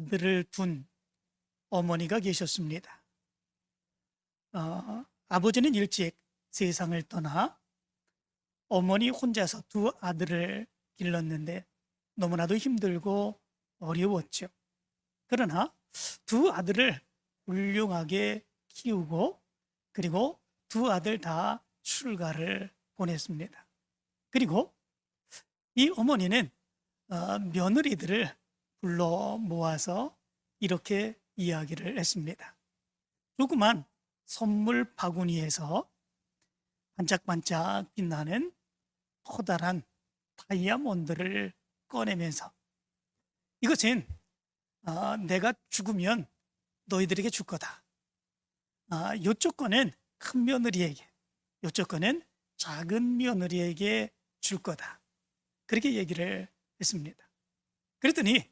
아들을 둔 어머니가 계셨습니다. 아버지는 일찍 세상을 떠나 어머니 혼자서 두 아들을 길렀는데 너무나도 힘들고 어려웠죠. 그러나 두 아들을 훌륭하게 키우고 그리고 두 아들 다 출가를 보냈습니다. 그리고 이 어머니는 며느리들을 불러 모아서 이렇게 이야기를 했습니다. 조그만 선물 바구니에서 반짝반짝 빛나는 커다란 다이아몬드를 꺼내면서 이것은 내가 죽으면 너희들에게 줄 거다. 요쪽 거는 큰 며느리에게, 요쪽 거는 작은 며느리에게 줄 거다. 그렇게 얘기를 했습니다. 그랬더니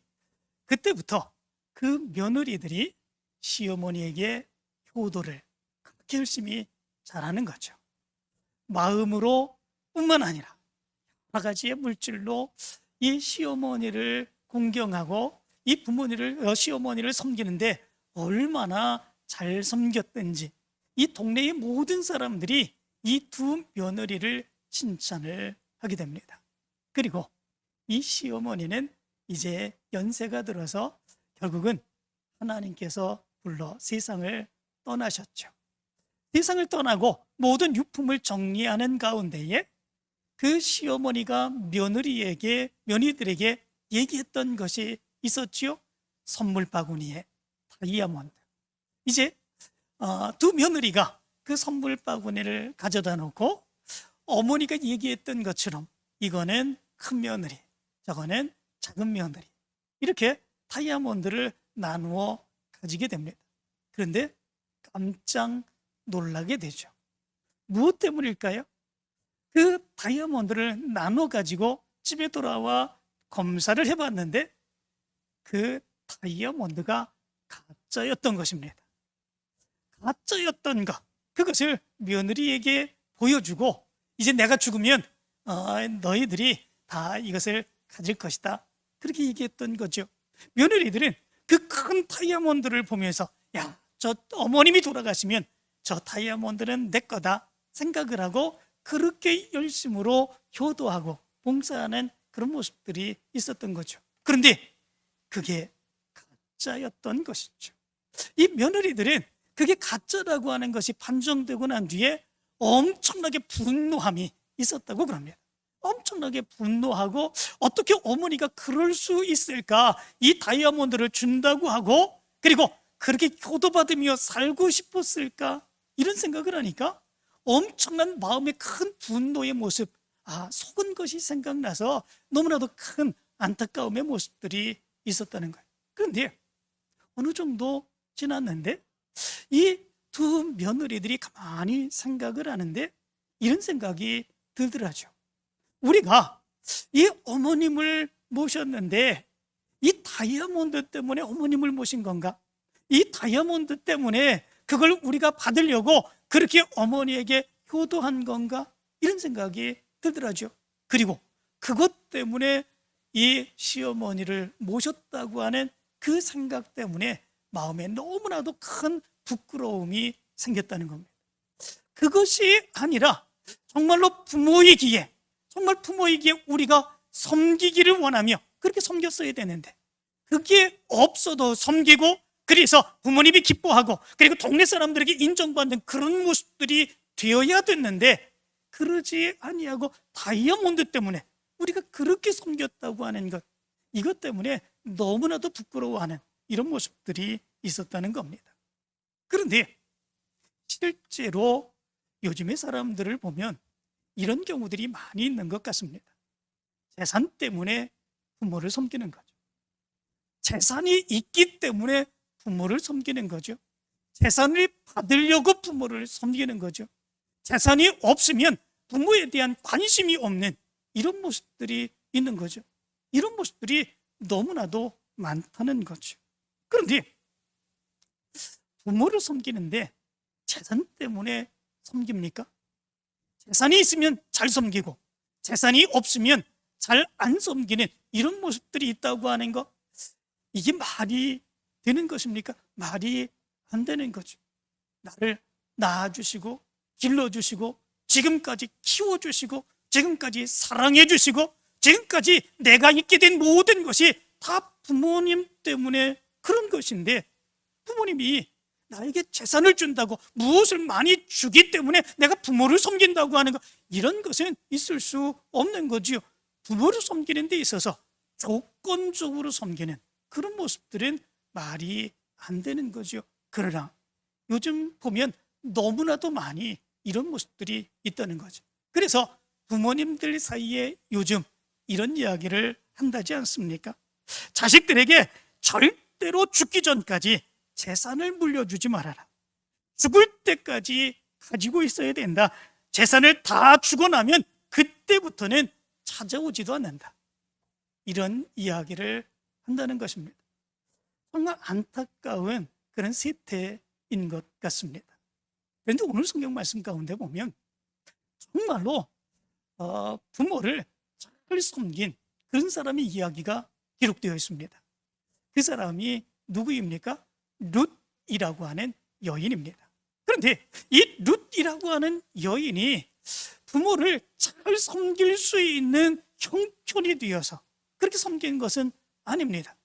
그때부터 그 며느리들이 시어머니에게 효도를 그렇게 열심히 잘하는 거죠. 마음으로 뿐만 아니라 여러 가지의 물질로 이 시어머니를 공경하고 이 시어머니를 섬기는데 얼마나 잘 섬겼든지 이 동네의 모든 사람들이 이 두 며느리를 칭찬을 하게 됩니다. 그리고 이 시어머니는 이제 연세가 들어서 결국은 하나님께서 불러 세상을 떠나셨죠. 세상을 떠나고 모든 유품을 정리하는 가운데에 그 시어머니가 며느리들에게 얘기했던 것이 있었지요. 선물 바구니에 다이아몬드. 이제 두 며느리가 그 선물 바구니를 가져다 놓고 어머니가 얘기했던 것처럼 이거는 큰 며느리, 저거는 작은 며느리, 이렇게 다이아몬드를 나누어 가지게 됩니다. 그런데 깜짝 놀라게 되죠. 무엇 때문일까요? 그 다이아몬드를 나눠 가지고 집에 돌아와 검사를 해봤는데 그 다이아몬드가 가짜였던 것입니다. 가짜였던 것, 그것을 며느리에게 보여주고 이제 내가 죽으면 너희들이 다 이것을 가질 것이다, 그렇게 얘기했던 거죠. 며느리들은 그 큰 다이아몬드를 보면서 야, 저 어머님이 돌아가시면 저 다이아몬드는 내 거다 생각을 하고 그렇게 열심으로 효도하고 봉사하는 그런 모습들이 있었던 거죠. 그런데 그게 가짜였던 것이죠. 이 며느리들은 그게 가짜라고 하는 것이 판정되고 난 뒤에 엄청나게 분노함이 있었다고 그럽니다. 엄청나게 분노하고 어떻게 어머니가 그럴 수 있을까, 이 다이아몬드를 준다고 하고 그리고 그렇게 효도받으며 살고 싶었을까, 이런 생각을 하니까 엄청난 마음의 큰 분노의 모습, 속은 것이 생각나서 너무나도 큰 안타까움의 모습들이 있었다는 거예요. 그런데 어느 정도 지났는데 이 두 며느리들이 가만히 생각을 하는데 이런 생각이 들더라죠. 우리가 이 어머님을 모셨는데 이 다이아몬드 때문에 어머님을 모신 건가? 이 다이아몬드 때문에 그걸 우리가 받으려고 그렇게 어머니에게 효도한 건가? 이런 생각이 들더라죠. 그리고 그것 때문에 이 시어머니를 모셨다고 하는 그 생각 때문에 마음에 너무나도 큰 부끄러움이 생겼다는 겁니다. 그것이 아니라 정말로 부모이기에 우리가 섬기기를 원하며 그렇게 섬겼어야 되는데 그게 없어도 섬기고 그래서 부모님이 기뻐하고 그리고 동네 사람들에게 인정받는 그런 모습들이 되어야 됐는데 그러지 아니하고 다이아몬드 때문에 우리가 그렇게 섬겼다고 하는 것, 이것 때문에 너무나도 부끄러워하는 이런 모습들이 있었다는 겁니다. 그런데 실제로 요즘의 사람들을 보면 이런 경우들이 많이 있는 것 같습니다. 재산 때문에 부모를 섬기는 거죠. 재산이 있기 때문에 부모를 섬기는 거죠. 재산을 받으려고 부모를 섬기는 거죠. 재산이 없으면 부모에 대한 관심이 없는 이런 모습들이 있는 거죠. 이런 모습들이 너무나도 많다는 거죠. 그런데 부모를 섬기는데 재산 때문에 섬깁니까? 재산이 있으면 잘 섬기고 재산이 없으면 잘 안 섬기는 이런 모습들이 있다고 하는 것, 이게 말이 되는 것입니까? 말이 안 되는 거죠. 나를 낳아주시고 길러주시고 지금까지 키워주시고 지금까지 사랑해주시고 지금까지 내가 있게 된 모든 것이 다 부모님 때문에 그런 것인데, 부모님이 나에게 재산을 준다고, 무엇을 많이 주기 때문에 내가 부모를 섬긴다고 하는 것, 이런 것은 있을 수 없는 거지요. 부모를 섬기는 데 있어서 조건적으로 섬기는 그런 모습들은 말이 안 되는 거죠. 그러나 요즘 보면 너무나도 많이 이런 모습들이 있다는 거죠. 그래서 부모님들 사이에 요즘 이런 이야기를 한다지 않습니까? 자식들에게 절대로 죽기 전까지 재산을 물려주지 말아라. 죽을 때까지 가지고 있어야 된다. 재산을 다 주고 나면 그때부터는 찾아오지도 않는다. 이런 이야기를 한다는 것입니다. 정말 안타까운 그런 세태인 것 같습니다. 그런데 오늘 성경 말씀 가운데 보면 정말로 부모를 잘 섬긴 그런 사람의 이야기가 기록되어 있습니다. 그 사람이 누구입니까? 룻이라고 하는 여인입니다. 그런데 이 룻이라고 하는 여인이 부모를 잘 섬길 수 있는 형편이 되어서 그렇게 섬긴 것은 아닙니다.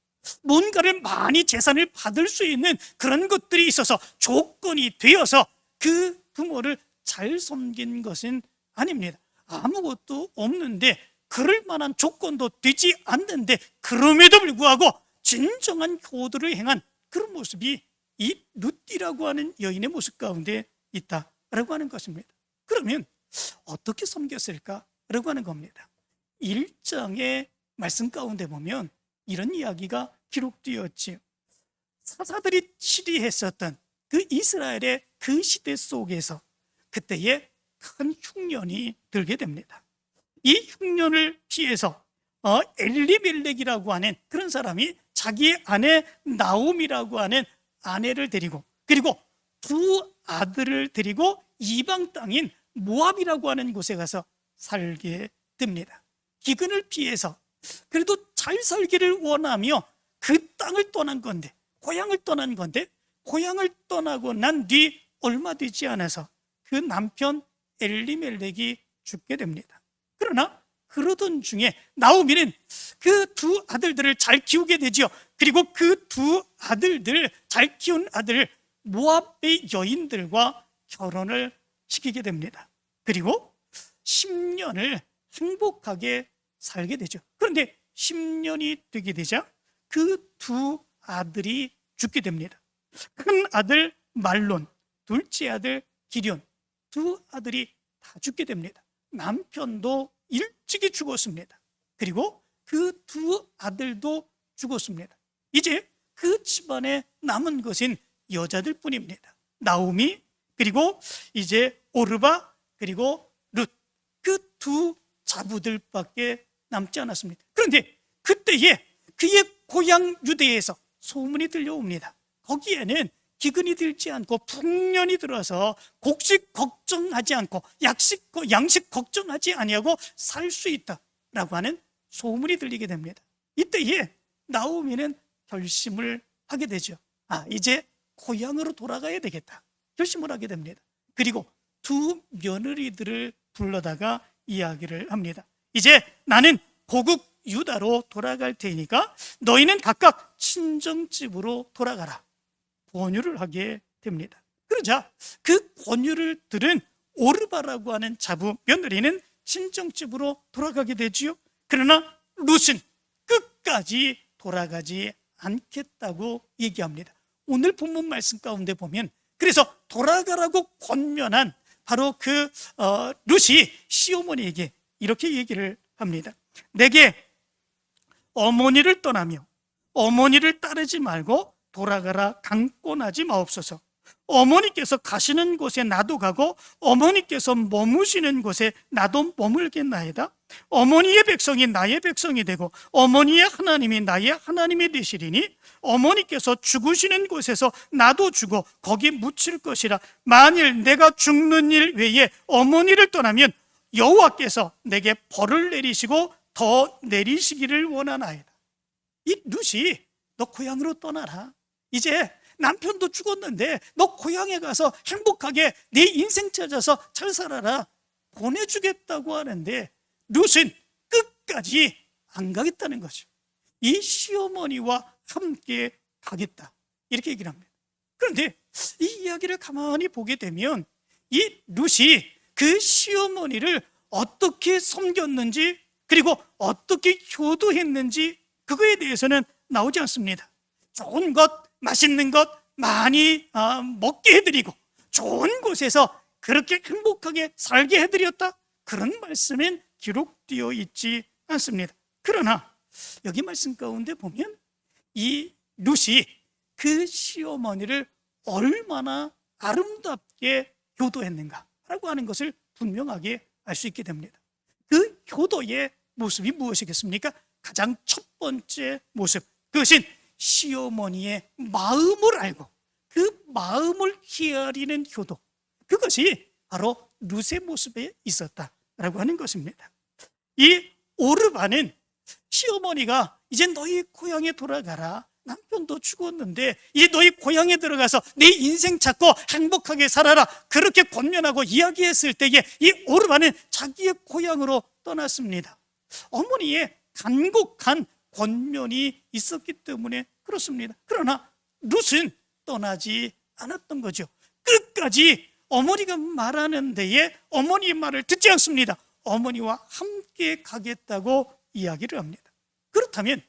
뭔가를 많이 재산을 받을 수 있는 그런 것들이 있어서 조건이 되어서 그 부모를 잘 섬긴 것은 아닙니다. 아무것도 없는데, 그럴 만한 조건도 되지 않는데, 그럼에도 불구하고 진정한 효도를 행한 그런 모습이 이 룻이라고 하는 여인의 모습 가운데 있다라고 하는 것입니다. 그러면 어떻게 섬겼을까라고 하는 겁니다. 1장의 말씀 가운데 보면 이런 이야기가 기록되었지요. 사사들이 치리했었던 그 이스라엘의 그 시대 속에서 그때에 큰 흉년이 들게 됩니다. 이 흉년을 피해서 엘리멜렉이라고 하는 그런 사람이 자기의 아내 나옴이라고 하는 아내를 데리고, 그리고 두 아들을 데리고 이방 땅인 모압이라고 하는 곳에 가서 살게 됩니다. 기근을 피해서 그래도 잘 살기를 원하며 그 땅을 떠난 건데, 고향을 떠난 건데, 고향을 떠나고 난 뒤 얼마 되지 않아서 그 남편 엘리멜렉이 죽게 됩니다. 그러나 그러던 중에 나오미는 그 두 아들들을 잘 키우게 되지요. 그리고 그 두 아들들, 잘 키운 아들 모압의 여인들과 결혼을 시키게 됩니다. 그리고 10년을 행복하게 살게 되죠. 그런데 10년이 되게 되자 그 두 아들이 죽게 됩니다. 큰 아들 말론, 둘째 아들 기럐, 두 아들이 다 죽게 됩니다. 남편도 일찍이 죽었습니다. 그리고 그 두 아들도 죽었습니다. 이제 그 집안에 남은 것은 여자들 뿐입니다. 나오미, 그리고 이제 오르바, 그리고 룻, 그 두 자부들밖에 남지 않았습니다. 그런데 그때에 그의 고향 유대에서 소문이 들려옵니다. 거기에는 기근이 들지 않고 풍년이 들어서 곡식 걱정하지 않고 양식 걱정하지 아니하고 살 수 있다라고 하는 소문이 들리게 됩니다. 이때에 나오미는 결심을 하게 되죠. 이제 고향으로 돌아가야 되겠다, 결심을 하게 됩니다. 그리고 두 며느리들을 불러다가 이야기를 합니다. 이제 나는 고국 유다로 돌아갈 테니까 너희는 각각 친정집으로 돌아가라, 권유를 하게 됩니다. 그러자 그 권유를 들은 오르바라고 하는 자부 며느리는 친정집으로 돌아가게 되지요. 그러나 룻은 끝까지 돌아가지 않겠다고 얘기합니다. 오늘 본문 말씀 가운데 보면 그래서 돌아가라고 권면한 바로 그 룻이 시어머니에게 이렇게 얘기를 합니다. 내게 어머니를 떠나며 어머니를 따르지 말고 돌아가라 강권하지 마옵소서. 어머니께서 가시는 곳에 나도 가고 어머니께서 머무시는 곳에 나도 머물겠나이다. 어머니의 백성이 나의 백성이 되고 어머니의 하나님이 나의 하나님이 되시리니 어머니께서 죽으시는 곳에서 나도 죽어 거기 묻힐 것이라. 만일 내가 죽는 일 외에 어머니를 떠나면 여호와께서 내게 벌을 내리시고 더 내리시기를 원하나이다. 이 룻이 너 고향으로 떠나라. 이제 남편도 죽었는데 너 고향에 가서 행복하게 내 인생 찾아서 잘 살아라. 보내주겠다고 하는데 룻은 끝까지 안 가겠다는 거죠. 이 시어머니와 함께 가겠다, 이렇게 얘기를 합니다. 그런데 이 이야기를 가만히 보게 되면 이 룻이 그 시어머니를 어떻게 섬겼는지, 그리고 어떻게 효도했는지, 그거에 대해서는 나오지 않습니다. 좋은 것, 맛있는 것 많이 먹게 해드리고 좋은 곳에서 그렇게 행복하게 살게 해드렸다, 그런 말씀은 기록되어 있지 않습니다. 그러나 여기 말씀 가운데 보면 이 룻이 그 시어머니를 얼마나 아름답게 효도했는가라고 하는 것을 분명하게 알 수 있게 됩니다. 그 효도의 모습이 무엇이겠습니까? 가장 첫 번째 모습, 그것은 시어머니의 마음을 알고 그 마음을 헤아리는 효도, 그것이 바로 룻의 모습에 있었다라고 하는 것입니다. 이 오르바는 시어머니가 이제 너희 고향에 돌아가라, 남편도 죽었는데 이제 너희 고향에 들어가서 내 인생 찾고 행복하게 살아라, 그렇게 권면하고 이야기했을 때에 이 오르바는 자기의 고향으로 떠났습니다. 어머니의 간곡한 권면이 있었기 때문에 그렇습니다. 그러나 룻은 떠나지 않았던 거죠. 끝까지 어머니가 말하는 데에 어머니의 말을 듣지 않습니다. 어머니와 함께 가겠다고 이야기를 합니다. 그렇다면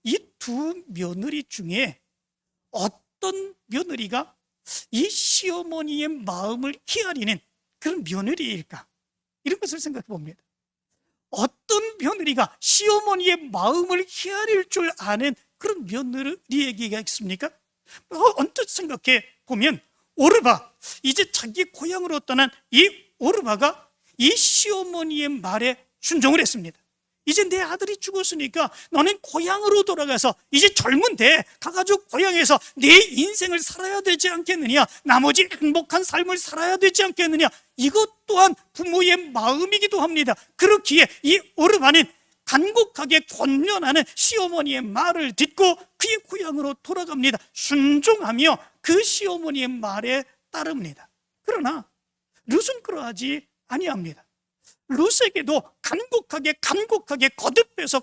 이 두 며느리 중에 어떤 며느리가 이 시어머니의 마음을 헤아리는 그런 며느리일까? 이런 것을 생각해 봅니다. 어떤 며느리가 시어머니의 마음을 헤아릴 줄 아는 그런 며느리에게가 있습니까? 언뜻 생각해 보면 오르바, 이제 자기 고향으로 떠난 이 오르바가 이 시어머니의 말에 순종을 했습니다. 이제 내 아들이 죽었으니까 너는 고향으로 돌아가서 이제 젊은데 가가지고 고향에서 내 인생을 살아야 되지 않겠느냐, 나머지 행복한 삶을 살아야 되지 않겠느냐, 이것 또한 부모의 마음이기도 합니다. 그렇기에 이 오르바는 간곡하게 권면하는 시어머니의 말을 듣고 그의 고향으로 돌아갑니다. 순종하며 그 시어머니의 말에 따릅니다. 그러나 룻은 그러하지 아니합니다. 룻에게도 간곡하게 거듭해서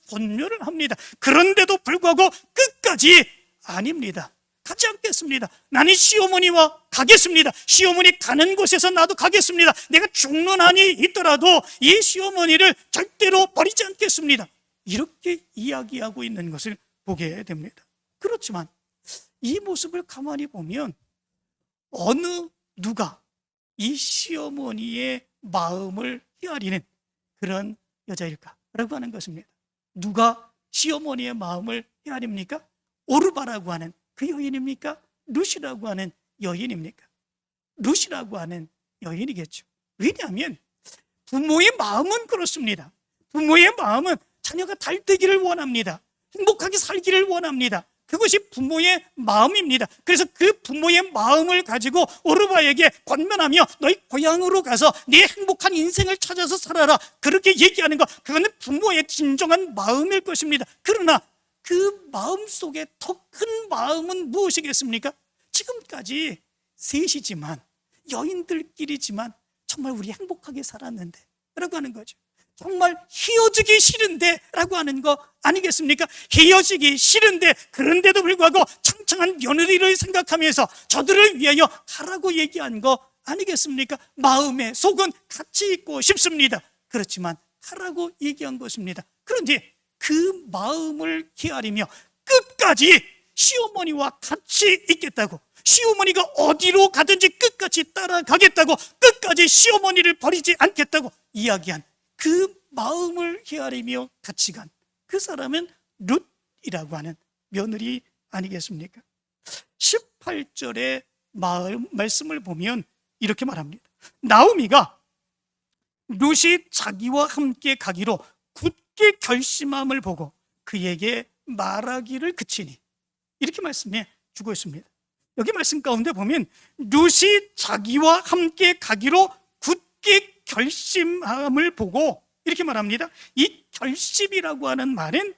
권면을 합니다. 그런데도 불구하고 끝까지 아닙니다. 가지 않겠습니다. 나는 시어머니와 가겠습니다. 시어머니 가는 곳에서 나도 가겠습니다. 내가 죽는 한이 있더라도 이 시어머니를 절대로 버리지 않겠습니다. 이렇게 이야기하고 있는 것을 보게 됩니다. 그렇지만 이 모습을 가만히 보면 어느 누가 이 시어머니의 마음을 헤아리는 그런 여자일까라고 하는 것입니다. 누가 시어머니의 마음을 헤아립니까? 오르바라고 하는 그 여인입니까? 룻이라고 하는 여인입니까? 룻이라고 하는 여인이겠죠. 왜냐하면 부모의 마음은 그렇습니다. 부모의 마음은 자녀가 잘 되기를 원합니다. 행복하게 살기를 원합니다. 그것이 부모의 마음입니다. 그래서 그 부모의 마음을 가지고 오르바에게 권면하며 너희 고향으로 가서 네 행복한 인생을 찾아서 살아라, 그렇게 얘기하는 것, 그거는 부모의 진정한 마음일 것입니다. 그러나 그 마음 속에 더 큰 마음은 무엇이겠습니까? 지금까지 셋이지만, 여인들끼리지만 정말 우리 행복하게 살았는데 라고 하는 거죠. 정말 헤어지기 싫은데 라고 하는 거 아니겠습니까? 헤어지기 싫은데 그런데도 불구하고 창창한 며느리를 생각하면서 저들을 위하여 가라고 얘기한 거 아니겠습니까? 마음의 속은 같이 있고 싶습니다. 그렇지만 가라고 얘기한 것입니다. 그런데 그 마음을 헤아리며 끝까지 시어머니와 같이 있겠다고, 시어머니가 어디로 가든지 끝까지 따라가겠다고, 끝까지 시어머니를 버리지 않겠다고 이야기한 그 마음을 헤아리며 같이 간 그 사람은 룻이라고 하는 며느리 아니겠습니까? 18절의 말씀을 보면 이렇게 말합니다. 나오미가 룻이 자기와 함께 가기로 굳게 결심함을 보고 그에게 말하기를 그치니, 이렇게 말씀해 주고 있습니다. 여기 말씀 가운데 보면 룻이 자기와 함께 가기로 굳게 결심함을 보고 이렇게 말합니다. 이 결심이라고 하는 말은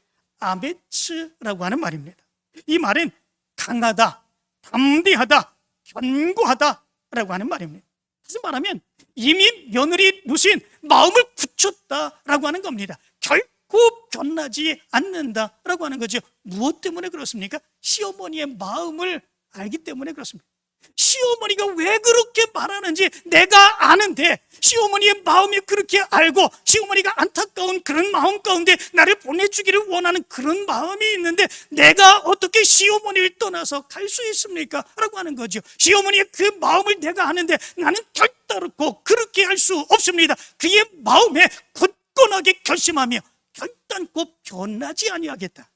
아메츠라고 하는 말입니다. 이 말은 강하다, 담대하다, 견고하다라고 하는 말입니다. 다시 말하면 이미 며느리 루시는 마음을 굳혔다라고 하는 겁니다. 결코 변하지 않는다라고 하는 거죠. 무엇 때문에 그렇습니까? 시어머니의 마음을 알기 때문에 그렇습니다. 시어머니가 왜 그렇게 말하는지 내가 아는데, 시어머니의 마음이 그렇게 알고 시어머니가 안타까운 그런 마음 가운데 나를 보내주기를 원하는 그런 마음이 있는데 내가 어떻게 시어머니를 떠나서 갈 수 있습니까? 라고 하는 거죠. 시어머니의 그 마음을 내가 아는데 나는 결단코 그렇게 할 수 없습니다. 그의 마음에 굳건하게 결심하며 결단코 변하지 아니하겠다.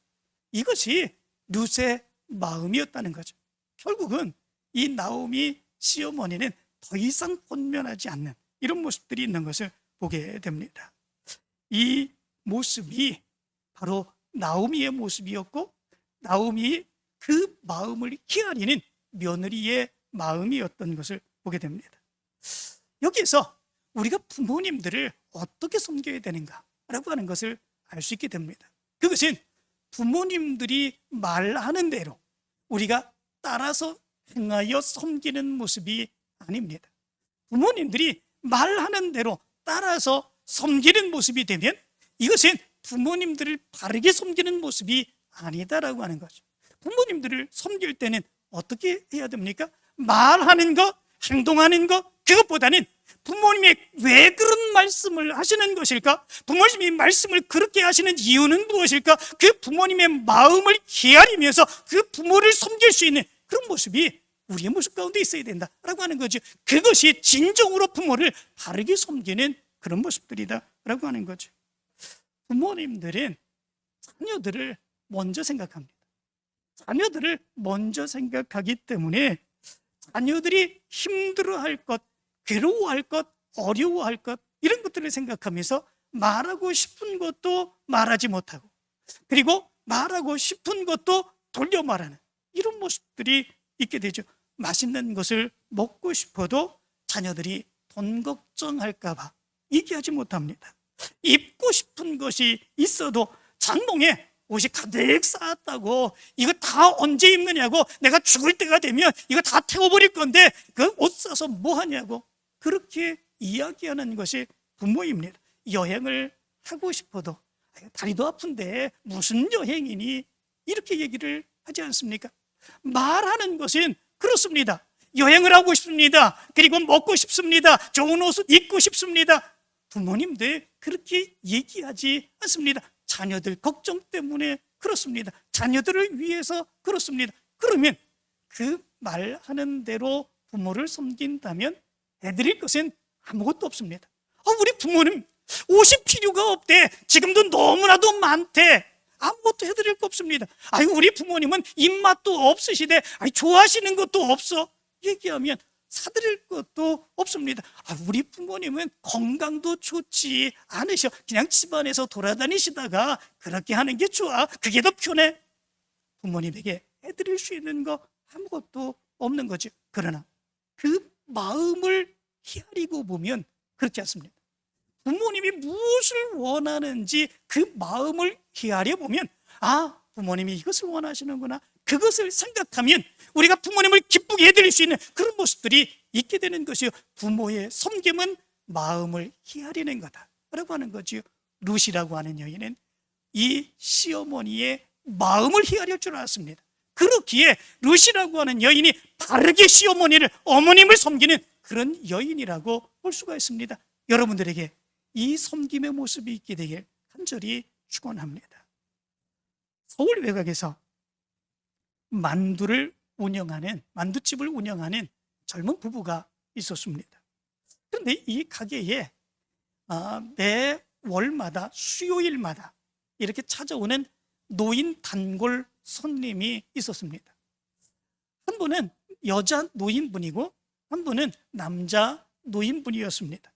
이것이 룻의 마음이었다는 거죠. 결국은 이 나오미 시어머니는 더 이상 권면하지 않는 이런 모습들이 있는 것을 보게 됩니다. 이 모습이 바로 나오미의 모습이었고, 나오미의 그 마음을 헤아리는 며느리의 마음이었던 것을 보게 됩니다. 여기에서 우리가 부모님들을 어떻게 섬겨야 되는가라고 하는 것을 알 수 있게 됩니다. 그것은 부모님들이 말하는 대로 우리가 따라서 행하여 섬기는 모습이 아닙니다. 부모님들이 말하는 대로 따라서 섬기는 모습이 되면 이것은 부모님들을 바르게 섬기는 모습이 아니다라고 하는 거죠. 부모님들을 섬길 때는 어떻게 해야 됩니까? 말하는 것, 행동하는 것, 그것보다는 부모님이 왜 그런 말씀을 하시는 것일까? 부모님이 말씀을 그렇게 하시는 이유는 무엇일까? 그 부모님의 마음을 헤아리면서 그 부모를 섬길 수 있는 그런 모습이 우리의 모습 가운데 있어야 된다라고 하는 거죠. 그것이 진정으로 부모를 바르게 섬기는 그런 모습들이다라고 하는 거죠. 부모님들은 자녀들을 먼저 생각합니다. 자녀들을 먼저 생각하기 때문에 자녀들이 힘들어할 것, 괴로워할 것, 어려워할 것, 이런 것들을 생각하면서 말하고 싶은 것도 말하지 못하고, 그리고 말하고 싶은 것도 돌려 말하는 이런 모습들이 있게 되죠. 맛있는 것을 먹고 싶어도 자녀들이 돈 걱정할까 봐 얘기하지 못합니다. 입고 싶은 것이 있어도 장롱에 옷이 가득 쌓았다고, 이거 다 언제 입느냐고, 내가 죽을 때가 되면 이거 다 태워버릴 건데 그 옷 사서 뭐 하냐고, 그렇게 이야기하는 것이 부모입니다. 여행을 하고 싶어도 다리도 아픈데 무슨 여행이니, 이렇게 얘기를 하지 않습니까? 말하는 것은 그렇습니다. 여행을 하고 싶습니다. 그리고 먹고 싶습니다. 좋은 옷을 입고 싶습니다. 부모님들 그렇게 얘기하지 않습니다. 자녀들 걱정 때문에 그렇습니다. 자녀들을 위해서 그렇습니다. 그러면 그 말하는 대로 부모를 섬긴다면 해드릴 것은 아무것도 없습니다. 우리 부모님 옷이 필요가 없대, 지금도 너무나도 많대, 아무것도 해드릴 거 없습니다. 우리 부모님은 입맛도 없으시대, 좋아하시는 것도 없어, 얘기하면 사드릴 것도 없습니다. 우리 부모님은 건강도 좋지 않으셔, 그냥 집안에서 돌아다니시다가 그렇게 하는 게 좋아, 그게 더 편해. 부모님에게 해드릴 수 있는 거 아무것도 없는 거죠. 그러나 그 마음을 헤아리고 보면 그렇지 않습니다. 부모님이 무엇을 원하는지 그 마음을 헤아려 보면, 부모님이 이것을 원하시는구나, 그것을 생각하면 우리가 부모님을 기쁘게 해드릴 수 있는 그런 모습들이 있게 되는 것이요, 부모의 섬김은 마음을 헤아리는 거다라고 하는 거지요. 룻이라고 하는 여인은 이 시어머니의 마음을 헤아릴 줄 알았습니다. 그렇기에 룻이라고 하는 여인이 바르게 시어머니를, 어머님을 섬기는 그런 여인이라고 볼 수가 있습니다. 여러분들에게 이 섬김의 모습이 있게 되길 간절히 축원합니다. 서울 외곽에서 만두집을 운영하는 젊은 부부가 있었습니다. 그런데 이 가게에 매 월마다, 수요일마다 이렇게 찾아오는 노인 단골 손님이 있었습니다. 한 분은 여자 노인분이고 한 분은 남자 노인분이었습니다.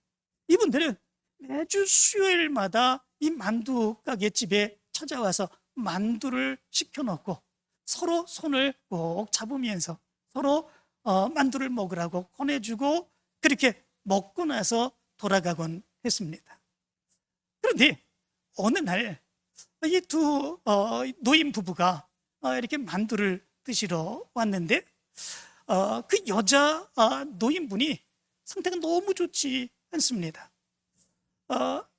이분들은 매주 수요일마다 이 만두 가게 집에 찾아와서 만두를 시켜놓고 서로 손을 꼭 잡으면서 서로 만두를 먹으라고 꺼내주고 그렇게 먹고 나서 돌아가곤 했습니다. 그런데 어느 날 이 두 노인 부부가 이렇게 만두를 드시러 왔는데 그 여자 노인분이 상태가 너무 좋지 않습니다.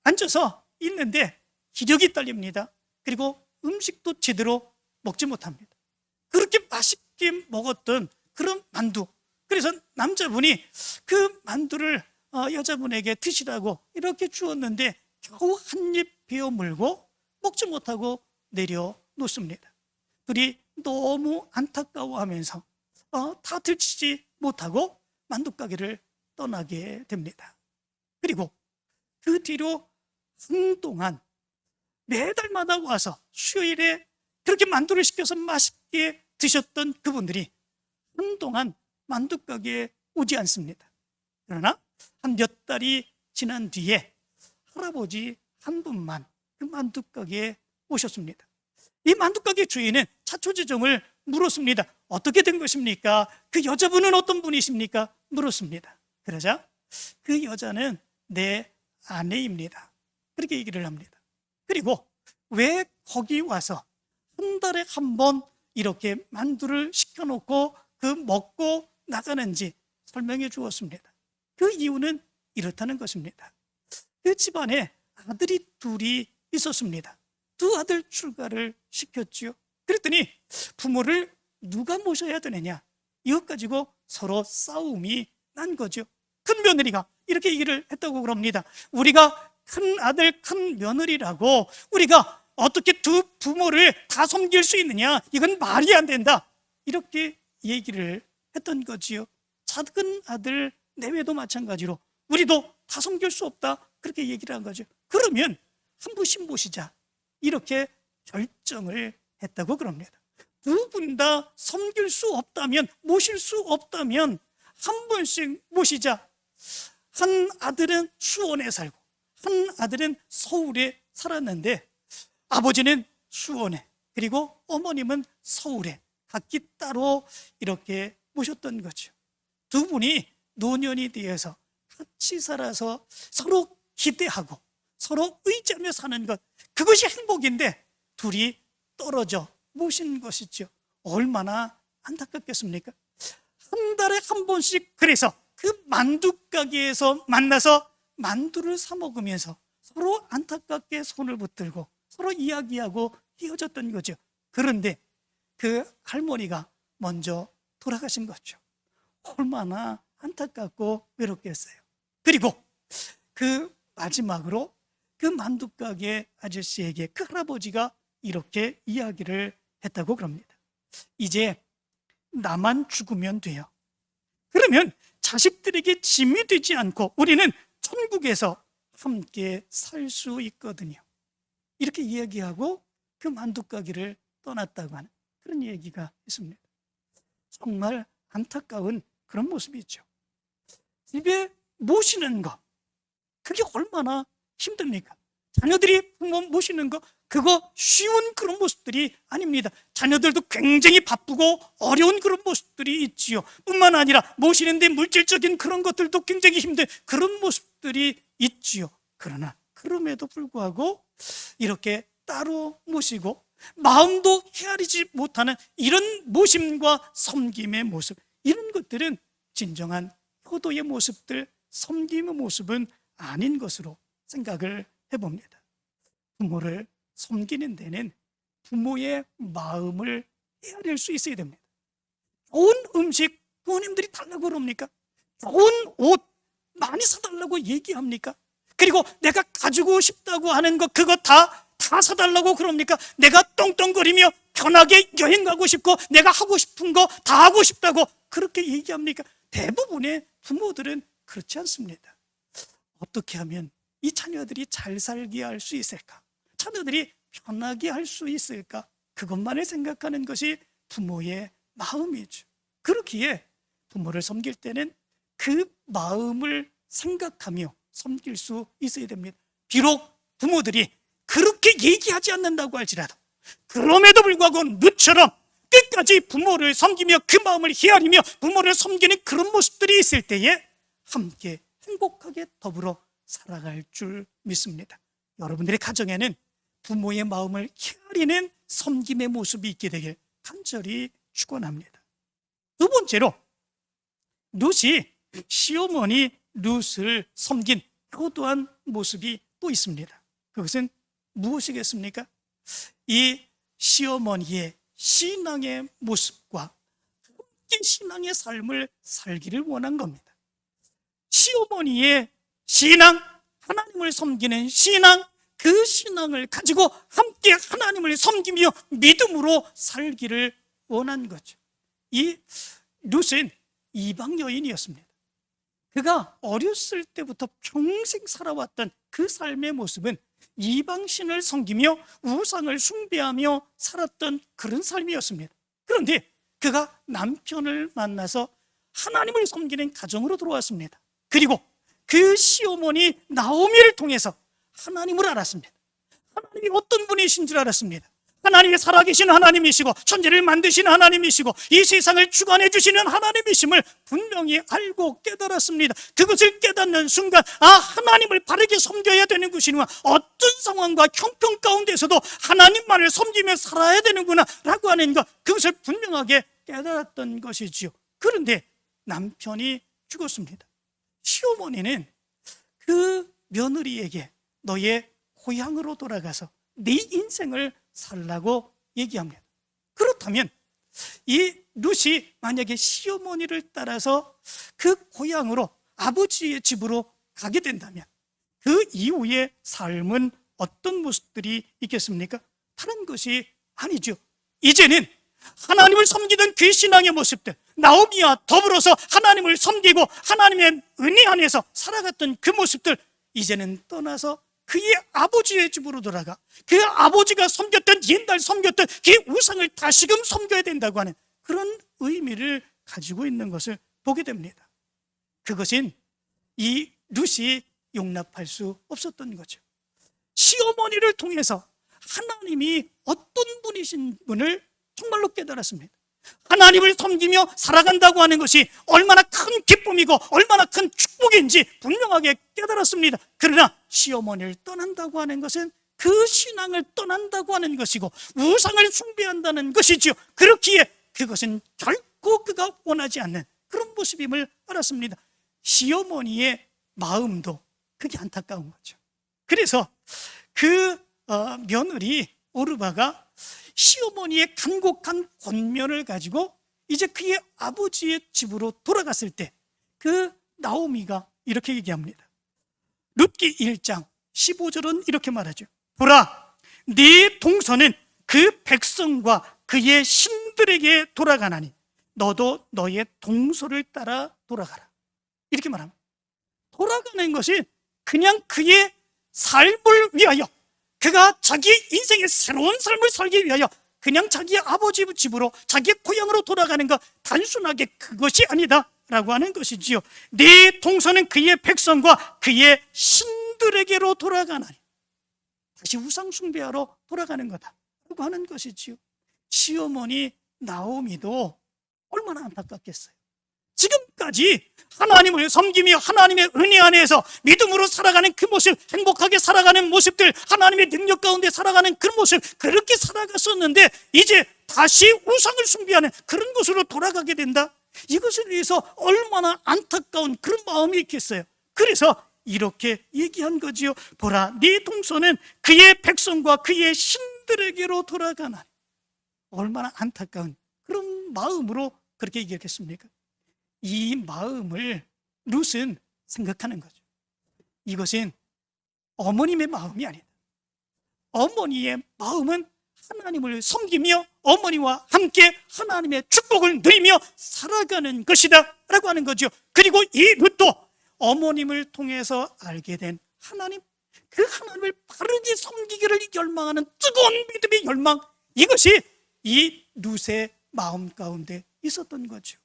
앉아서 있는데 기력이 딸립니다. 그리고 음식도 제대로 먹지 못합니다. 그렇게 맛있게 먹었던 그런 만두, 그래서 남자분이 그 만두를 여자분에게 드시라고 이렇게 주었는데 겨우 한 입 베어 물고 먹지 못하고 내려놓습니다. 둘이 너무 안타까워하면서 다 들치지 못하고 만두가게를 떠나게 됩니다. 그리고 그 뒤로 한동안 매달마다 와서 수요일에 그렇게 만두를 시켜서 맛있게 드셨던 그분들이 한동안 만두가게에 오지 않습니다. 그러나 한 몇 달이 지난 뒤에 할아버지 한 분만 그 만두가게에 오셨습니다. 이 만두가게 주인은 차초지종을 물었습니다. 어떻게 된 것입니까? 그 여자분은 어떤 분이십니까? 물었습니다. 그러자 그 여자는 내 아내입니다. 그렇게 얘기를 합니다. 그리고 왜 거기 와서 한 달에 한 번 이렇게 만두를 시켜놓고 그 먹고 나가는지 설명해 주었습니다. 그 이유는 이렇다는 것입니다. 그 집안에 아들이 둘이 있었습니다. 두 아들 출가를 시켰지요. 그랬더니 부모를 누가 모셔야 되느냐, 이것 가지고 서로 싸움이 난 거죠. 큰 며느리가 이렇게 얘기를 했다고 그럽니다. 우리가 큰 아들 큰 며느리라고 우리가 어떻게 두 부모를 다 섬길 수 있느냐, 이건 말이 안 된다, 이렇게 얘기를 했던 거지요. 작은 아들 내외도 마찬가지로 우리도 다 섬길 수 없다, 그렇게 얘기를 한 거죠. 그러면 한 분씩 모시자, 이렇게 결정을 했다고 그럽니다. 두 분 다 섬길 수 없다면, 모실 수 없다면 한 분씩 모시자. 한 아들은 수원에 살고 한 아들은 서울에 살았는데 아버지는 수원에, 그리고 어머님은 서울에 각기 따로 이렇게 모셨던 거죠. 두 분이 노년이 되어서 같이 살아서 서로 기대하고 서로 의지하며 사는 것, 그것이 행복인데 둘이 떨어져 모신 것이죠. 얼마나 안타깝겠습니까? 한 달에 한 번씩 그래서 그 만두 가게에서 만나서 만두를 사 먹으면서 서로 안타깝게 손을 붙들고 서로 이야기하고 헤어졌던 거죠. 그런데 그 할머니가 먼저 돌아가신 거죠. 얼마나 안타깝고 외롭겠어요. 그리고 그 마지막으로 그 만두 가게 아저씨에게 그 할아버지가 이렇게 이야기를 했다고 그럽니다. 이제 나만 죽으면 돼요. 그러면 자식들에게 짐이 되지 않고 우리는 천국에서 함께 살 수 있거든요. 이렇게 이야기하고 그 만두 가게를 떠났다고 하는 그런 얘기가 있습니다. 정말 안타까운 그런 모습이죠. 집에 모시는 거, 그게 얼마나 힘듭니까? 자녀들이 부모 모시는 거, 그거 쉬운 그런 모습들이 아닙니다. 자녀들도 굉장히 바쁘고 어려운 그런 모습들이 있지요. 뿐만 아니라 모시는데 물질적인 그런 것들도 굉장히 힘든 그런 모습들이 있지요. 그러나 그럼에도 불구하고 이렇게 따로 모시고 마음도 헤아리지 못하는 이런 모심과 섬김의 모습, 이런 것들은 진정한 효도의 모습들, 섬김의 모습은 아닌 것으로 생각을 해봅니다. 부모를 섬기는 데는 부모의 마음을 헤아릴 수 있어야 됩니다. 좋은 음식 부모님들이 달라고 그럽니까? 좋은 옷 많이 사달라고 얘기합니까? 그리고 내가 가지고 싶다고 하는 거 그거 다 사달라고 그럽니까? 내가 떵떵거리며 편하게 여행 가고 싶고 내가 하고 싶은 거 다 하고 싶다고 그렇게 얘기합니까? 대부분의 부모들은 그렇지 않습니다. 어떻게 하면 이 자녀들이 잘 살게 할 수 있을까? 자녀들이 편하게 할 수 있을까? 그것만을 생각하는 것이 부모의 마음이죠. 그렇기에 부모를 섬길 때는 그 마음을 생각하며 섬길 수 있어야 됩니다. 비록 부모들이 그렇게 얘기하지 않는다고 할지라도 그럼에도 불구하고 너처럼 끝까지 부모를 섬기며 그 마음을 헤아리며 부모를 섬기는 그런 모습들이 있을 때에 함께 행복하게 더불어 살아갈 줄 믿습니다. 여러분들의 가정에는 부모의 마음을 헤아리는 섬김의 모습이 있게 되길 간절히 축원합니다. 두 번째로, 룻이 시어머니 룻을 섬긴 효도한 모습이 또 있습니다. 그것은 무엇이겠습니까? 이 시어머니의 신앙의 모습과 함께 신앙의 삶을 살기를 원한 겁니다. 시어머니의 신앙, 하나님을 섬기는 신앙, 그 신앙을 가지고 함께 하나님을 섬기며 믿음으로 살기를 원한 거죠. 이 룻은 이방 여인이었습니다. 그가 어렸을 때부터 평생 살아왔던 그 삶의 모습은 이방신을 섬기며 우상을 숭배하며 살았던 그런 삶이었습니다. 그런데 그가 남편을 만나서 하나님을 섬기는 가정으로 들어왔습니다. 그리고 그 시어머니 나오미를 통해서 하나님을 알았습니다. 하나님이 어떤 분이신 줄 알았습니다. 하나님이 살아계신 하나님이시고 천지를 만드신 하나님이시고 이 세상을 주관해 주시는 하나님이심을 분명히 알고 깨달았습니다. 그것을 깨닫는 순간, 하나님을 바르게 섬겨야 되는 것이구나, 어떤 상황과 형편 가운데서도 하나님만을 섬기며 살아야 되는구나 라고 하는 것, 그것을 분명하게 깨달았던 것이지요. 그런데 남편이 죽었습니다. 시어머니는 그 며느리에게 너의 고향으로 돌아가서 네 인생을 살라고 얘기합니다. 그렇다면 이 룻이 만약에 시어머니를 따라서 그 고향으로, 아버지의 집으로 가게 된다면 그 이후의 삶은 어떤 모습들이 있겠습니까? 다른 것이 아니죠. 이제는 하나님을 섬기던 그 신앙의 모습들, 나오미와 더불어서 하나님을 섬기고 하나님의 은혜 안에서 살아갔던 그 모습들, 이제는 떠나서 그의 아버지의 집으로 돌아가 그 아버지가 섬겼던, 옛날 섬겼던 그 우상을 다시금 섬겨야 된다고 하는 그런 의미를 가지고 있는 것을 보게 됩니다. 그것은 이 룻이 용납할 수 없었던 거죠. 시어머니를 통해서 하나님이 어떤 분이신 분을 정말로 깨달았습니다. 하나님을 섬기며 살아간다고 하는 것이 얼마나 큰 기쁨이고 얼마나 큰 축복인지 분명하게 깨달았습니다. 그러나 시어머니를 떠난다고 하는 것은 그 신앙을 떠난다고 하는 것이고 우상을 숭배한다는 것이지요. 그렇기에 그것은 결코 그가 원하지 않는 그런 모습임을 알았습니다. 시어머니의 마음도 그게 안타까운 거죠. 그래서 그 며느리 오르바가 시어머니의 간곡한 권면을 가지고 이제 그의 아버지의 집으로 돌아갔을 때 그 나오미가 이렇게 얘기합니다. 룻기 1장 15절은 이렇게 말하죠. 보라, 네 동서는 그 백성과 그의 신들에게 돌아가나니 너도 너의 동서를 따라 돌아가라. 이렇게 말합니다. 돌아가는 것이 그냥 그의 삶을 위하여, 그가 자기 인생의 새로운 삶을 살기 위하여 그냥 자기 아버지 집으로, 자기 고향으로 돌아가는 것, 단순하게 그것이 아니다 라고 하는 것이지요. 네 동서는 그의 백성과 그의 신들에게로 돌아가나니, 다시 우상 숭배하러 돌아가는 거다 라고 하는 것이지요. 시어머니 나오미도 얼마나 안타깝겠어요. 지금까지 하나님을 섬기며 하나님의 은혜 안에서 믿음으로 살아가는 그 모습, 행복하게 살아가는 모습들, 하나님의 능력 가운데 살아가는 그 모습, 그렇게 살아갔었는데 이제 다시 우상을 숭배하는 그런 곳으로 돌아가게 된다? 이것에 대해서 얼마나 안타까운 그런 마음이 있겠어요. 그래서 이렇게 얘기한 거지요. 보라, 네 동서는 그의 백성과 그의 신들에게로 돌아가나니. 얼마나 안타까운 그런 마음으로 그렇게 얘기했겠습니까? 이 마음을 룻은 생각하는 거죠. 이것은 어머님의 마음이 아니다. 어머니의 마음은 하나님을 섬기며 어머니와 함께 하나님의 축복을 누리며 살아가는 것이다 라고 하는 거죠. 그리고 이 룻도 어머님을 통해서 알게 된 하나님, 그 하나님을 바르게 섬기기를 열망하는 뜨거운 믿음의 열망, 이것이 이 룻의 마음 가운데 있었던 거죠.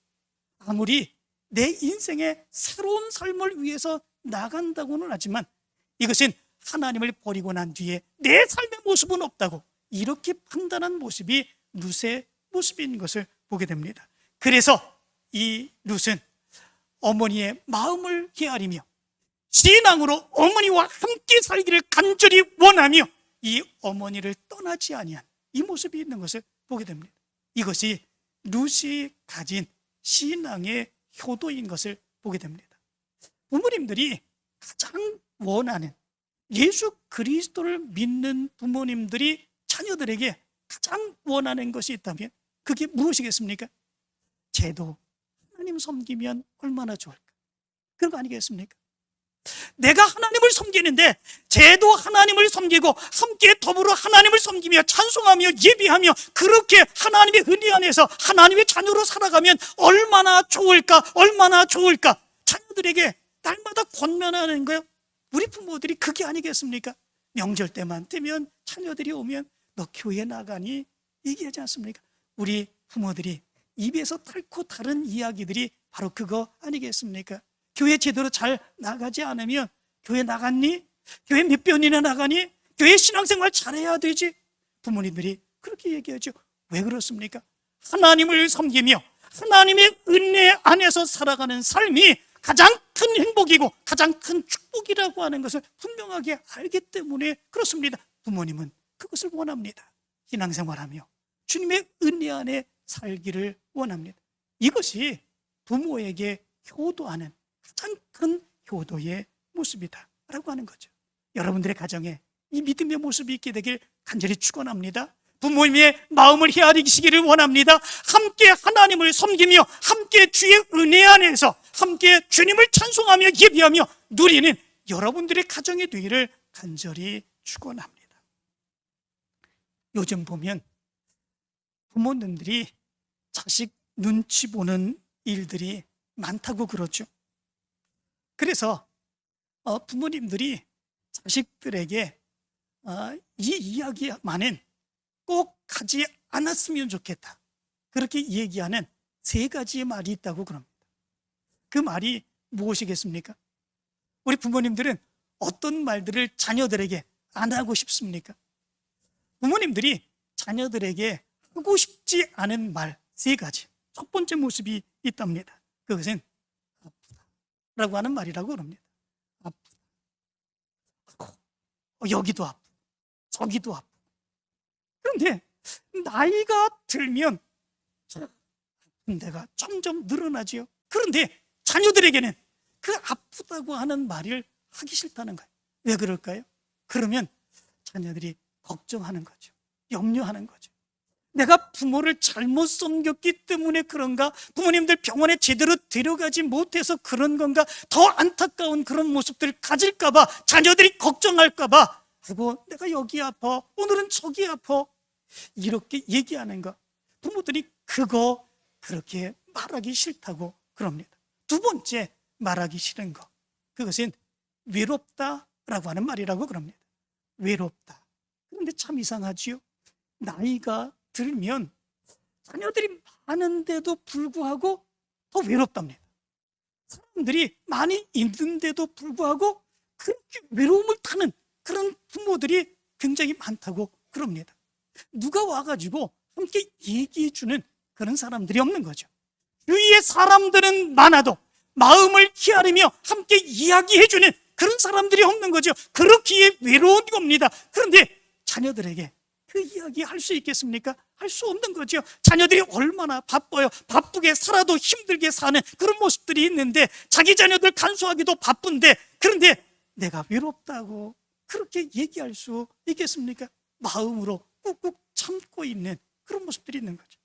아무리 내 인생의 새로운 삶을 위해서 나간다고는 하지만 이것은 하나님을 버리고 난 뒤에 내 삶의 모습은 없다고 이렇게 판단한 모습이 룻의 모습인 것을 보게 됩니다. 그래서 이 룻은 어머니의 마음을 헤아리며 신앙으로 어머니와 함께 살기를 간절히 원하며 이 어머니를 떠나지 아니한 이 모습이 있는 것을 보게 됩니다. 이것이 룻이 가진 신앙의 효도인 것을 보게 됩니다. 부모님들이 가장 원하는, 예수 그리스도를 믿는 부모님들이 자녀들에게 가장 원하는 것이 있다면 그게 무엇이겠습니까? 쟤도 하나님 섬기면 얼마나 좋을까? 그런 거 아니겠습니까? 내가 하나님을 섬기는데 쟤도 하나님을 섬기고 함께 더불어 하나님을 섬기며 찬송하며 예배하며 그렇게 하나님의 은혜 안에서 하나님의 자녀로 살아가면 얼마나 좋을까? 얼마나 좋을까? 자녀들에게 날마다 권면하는 거예요. 우리 부모들이 그게 아니겠습니까? 명절 때만 되면 자녀들이 오면 너 교회 나가니? 얘기하지 않습니까? 우리 부모들이 입에서 닳고 다른 이야기들이 바로 그거 아니겠습니까? 교회 제대로 잘 나가지 않으면 교회 나갔니? 교회 몇 번이나 나가니? 교회 신앙생활 잘해야 되지. 부모님들이 그렇게 얘기하죠. 왜 그렇습니까? 하나님을 섬기며 하나님의 은혜 안에서 살아가는 삶이 가장 큰 행복이고 가장 큰 축복이라고 하는 것을 분명하게 알기 때문에 그렇습니다. 부모님은 그것을 원합니다. 신앙생활하며 주님의 은혜 안에 살기를 원합니다. 이것이 부모에게 효도하는 가장 큰 효도의 모습이다 라고 하는 거죠. 여러분들의 가정에 이 믿음의 모습이 있게 되길 간절히 축원합니다. 부모님의 마음을 헤아리시기를 원합니다. 함께 하나님을 섬기며 함께 주의 은혜 안에서 함께 주님을 찬송하며 예배하며 누리는 여러분들의 가정이 되기를 간절히 축원합니다. 요즘 보면 부모님들이 자식 눈치 보는 일들이 많다고 그러죠. 그래서 부모님들이 자식들에게 이 이야기만은 꼭 하지 않았으면 좋겠다, 그렇게 얘기하는 3가지의 말이 있다고 그럽니다. 그 말이 무엇이겠습니까? 우리 부모님들은 어떤 말들을 자녀들에게 안 하고 싶습니까? 부모님들이 자녀들에게 하고 싶지 않은 말 3가지. 첫 번째 모습이 있답니다. 그것은 아프다라고 하는 말이라고 그럽니다. 아프다. 여기도 아프고 저기도 아프고. 그런데 나이가 들면 아픈 데가 점점 늘어나지요. 그런데 자녀들에게는 그 아프다고 하는 말을 하기 싫다는 거예요. 왜 그럴까요? 그러면 자녀들이 걱정하는 거죠. 염려하는 거죠. 내가 부모를 잘못 섬겼기 때문에 그런가? 부모님들 병원에 제대로 데려가지 못해서 그런 건가? 더 안타까운 그런 모습들을 가질까 봐, 자녀들이 걱정할까 봐, 아이고 내가 여기 아파, 오늘은 저기 아파, 이렇게 얘기하는 거. 부모들이 그거 그렇게 말하기 싫다고 그럽니다. 두 번째 말하기 싫은 거, 그것은 외롭다라고 하는 말이라고 그럽니다. 외롭다. 그런데 참 이상하지요. 나이가 들면 자녀들이 많은데도 불구하고 더 외롭답니다. 사람들이 많이 있는데도 불구하고 그렇게 외로움을 타는 그런 부모들이 굉장히 많다고 그럽니다. 누가 와가지고 함께 얘기해주는 그런 사람들이 없는 거죠. 주위에 사람들은 많아도 마음을 헤아리며 함께 이야기해주는 그런 사람들이 없는 거죠. 그렇기에 외로운 겁니다. 그런데 자녀들에게 그 이야기 할 수 있겠습니까? 할 수 없는 거죠. 자녀들이 얼마나 바빠요. 바쁘게 살아도 힘들게 사는 그런 모습들이 있는데 자기 자녀들 간수하기도 바쁜데, 그런데 내가 외롭다고 그렇게 얘기할 수 있겠습니까? 마음으로 꾹꾹 참고 있는 그런 모습들이 있는 거죠.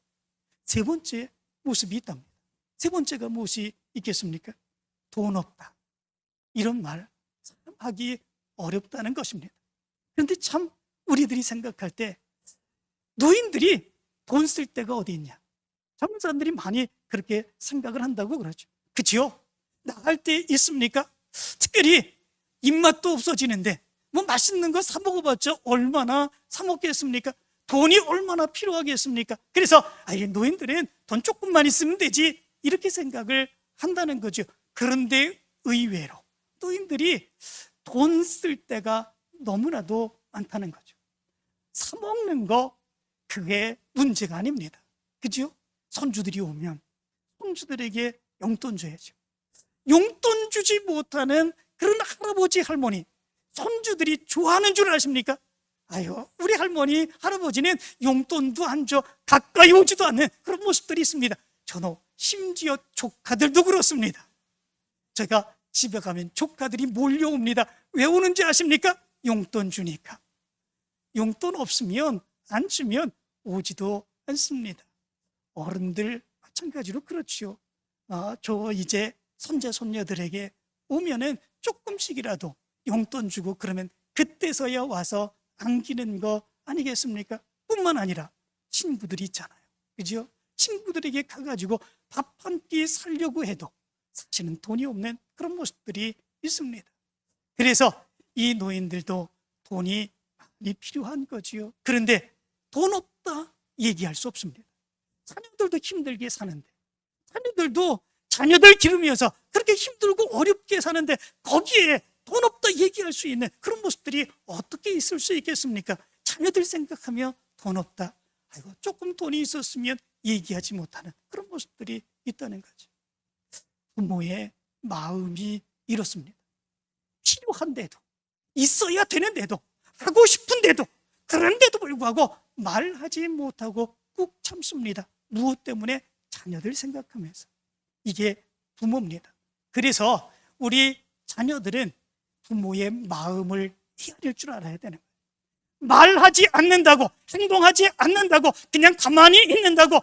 3번째 모습이 있답니다. 3번째가 무엇이 있겠습니까? 돈 없다. 이런 말 하기 어렵다는 것입니다. 그런데 참 우리들이 생각할 때 노인들이 돈 쓸 데가 어디 있냐? 젊은 사람들이 많이 그렇게 생각을 한다고 그러죠. 그치요? 나갈 때 있습니까? 특별히 입맛도 없어지는데 뭐 맛있는 거 사 먹어봤자 얼마나 사 먹겠습니까? 돈이 얼마나 필요하겠습니까? 그래서 노인들은 돈 조금만 있으면 되지, 이렇게 생각을 한다는 거죠. 그런데 의외로 노인들이 돈 쓸 때가 너무나도 많다는 거죠. 사 먹는 거 그게 문제가 아닙니다. 그죠? 손주들이 오면 손주들에게 용돈 줘야죠. 용돈 주지 못하는 그런 할아버지 할머니, 손주들이 좋아하는 줄 아십니까? 아유, 우리 할머니, 할아버지는 용돈도 안 줘, 가까이 오지도 않는 그런 모습들이 있습니다. 저는 심지어 조카들도 그렇습니다. 제가 집에 가면 조카들이 몰려옵니다. 왜 오는지 아십니까? 용돈 주니까. 용돈 없으면, 안 주면 오지도 않습니다. 어른들 마찬가지로 그렇지요. 저 이제 손자, 손녀들에게 오면은 조금씩이라도 용돈 주고 그러면 그때서야 와서 안기는 거 아니겠습니까? 뿐만 아니라 친구들이 있잖아요. 그죠? 친구들에게 가가지고 밥 한 끼 살려고 해도 사실은 돈이 없는 그런 모습들이 있습니다. 그래서 이 노인들도 돈이 많이 필요한 거지요. 그런데 돈 없다 얘기할 수 없습니다. 자녀들도 힘들게 사는데, 자녀들도 자녀들 기르면서 그렇게 힘들고 어렵게 사는데 거기에 돈 없다 얘기할 수 있는 그런 모습들이 어떻게 있을 수 있겠습니까? 자녀들 생각하며 돈 없다, 아이고 조금 돈이 있었으면 얘기하지 못하는 그런 모습들이 있다는 거죠. 부모의 마음이 이렇습니다. 필요한데도, 있어야 되는데도, 하고 싶은데도, 그런데도 불구하고 말하지 못하고 꾹 참습니다. 무엇 때문에? 자녀들 생각하면서. 이게 부모입니다. 그래서 우리 자녀들은 부모의 마음을 헤아릴 줄 알아야 되는 거예요. 말하지 않는다고, 행동하지 않는다고, 그냥 가만히 있는다고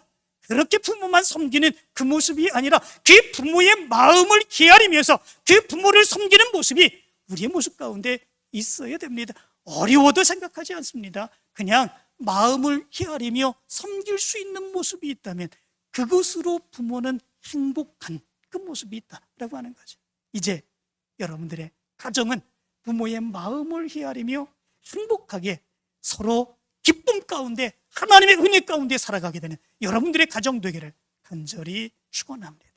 그렇게 부모만 섬기는 그 모습이 아니라 그 부모의 마음을 헤아리면서 그 부모를 섬기는 모습이 우리의 모습 가운데 있어야 됩니다. 어려워도 생각하지 않습니다. 그냥 마음을 헤아리며 섬길 수 있는 모습이 있다면 그것으로 부모는 행복한 그 모습이 있다라고 하는 거죠. 이제 여러분들의 가정은 부모의 마음을 헤아리며 행복하게 서로 기쁨 가운데 하나님의 은혜 가운데 살아가게 되는 여러분들의 가정 되기를 간절히 축원합니다.